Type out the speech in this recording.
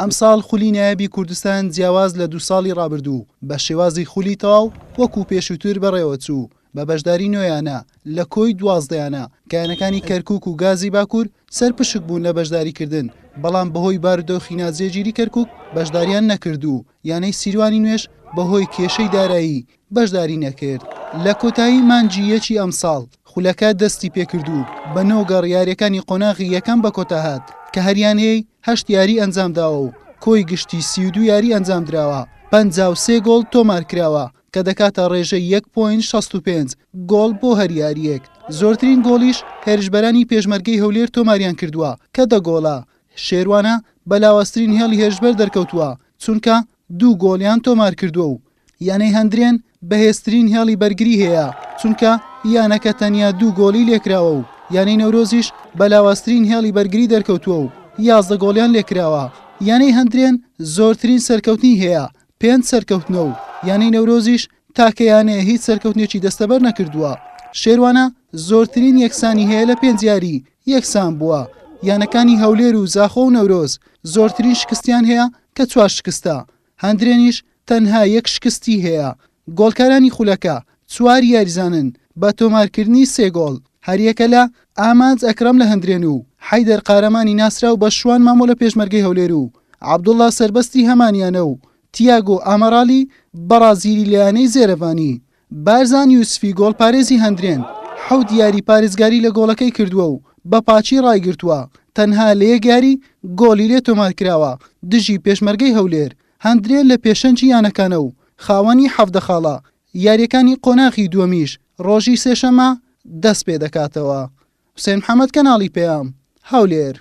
ئەمساڵ خولی نایابی کوردستان جیاواز لە 2 ساڵی ڕابردوو بە شێوازی خولی تەواو وەکو پێشووتر بەڕێوە چوو بە بەشداری نوێیانە لە کۆی 12یانە کایانەکانی کەرکووک و گازی باکوور سەرپشک بوون لە بەشداریکردن بەڵام بەهۆی بارودۆخی جێگیری کەرکووک بەشداریان نەکردو یانەی سیروانی نوێش بەهۆی کێشەی دارایی بەشداری نەکرد. لە کۆتایی مانگی یەکی ئەمساڵ خولەکە دەستی پێکردوو بە 9 گەڕیارەکانی قۆناغی یەکەم بە کۆتا هات کە هەریانەیە 8 یاری ئەنجامداوە و کۆی گشتی 32 یاری ئەنجام درراوە 53 گۆڵ تۆمار کراوە کە دەکاتە ڕێژەی 1.65 گۆڵ بۆ هەر یاریەک. زۆرترین گۆڵیش هێرشبەرانی پێشمەرگەی هەولێر تۆماریان کردووە کە 10 گۆڵە. شێروانە بەلاوەسترین هێڵی هێرشبەر دەرکەوتووە چونکە 2 گۆڵیان تۆمار کردووە و یانەی هەندرێن بەهێزترین هێڵی بەرگری هەیە چونکە یانەکە تەنیا 2 گۆڵی لێکراوە و یانەی نەورۆزیش بەلاوەسترین هێڵی بەرگری دەرکەوتووە و 11 گۆڵیان لێکراوە. یانەی هەندرێن زۆرترین سەرکەوتنی هەیە 5 سەرکەوتنەوە و یانەی نەورۆزیش تاکەیانەیە هیچ سەرکەوتنێکی دەستەبەر نەکردووە. شێروانە زۆرترین یەکسانی هەیە لە 5 یاری یەکسان بووە. یانەکانی هەولێر و زاخۆ و نەورۆز زۆرترین شکستیان هەیە کە 4 شکستە. هەندرێنیش تەنها 1 شکستی هەیە. گۆڵکارانی خولەکە 4 یاریزانن بە تۆمارکردنی 3 گۆڵ. هەریەکە لە ئامانج ئەکرەم لە هەندرێن و حەیدەر قارەمانی ناسرا و بە شوان مامۆلە پێشمەرگەی هەولێر و عەبدوڵڵا سەربەستی هەمانیانە و تیاگۆ ئامەرالی بەرازیلی لەیانەی زێرەڤانی. بارزان یوسفی گۆڵپارێزی هەندرێن 7 یاری پارێزگاری لە گۆڵەکەی کردووە و بە پاچی ڕایگرتووە تەنها لە 1 یاری گۆڵی لێ تۆمار کراوە دژی پێشمەرگەی هەولێر. هەندرێن لە پێشەنجی یانەکانە و خاوەنی 17 خاڵە. یاریەکانی قۆناغی دووەمیش ڕۆژی سێشەمە دەست پێ دەکاتەوە. حوسێن محەممەد کەناڵی پێیام هەولێر.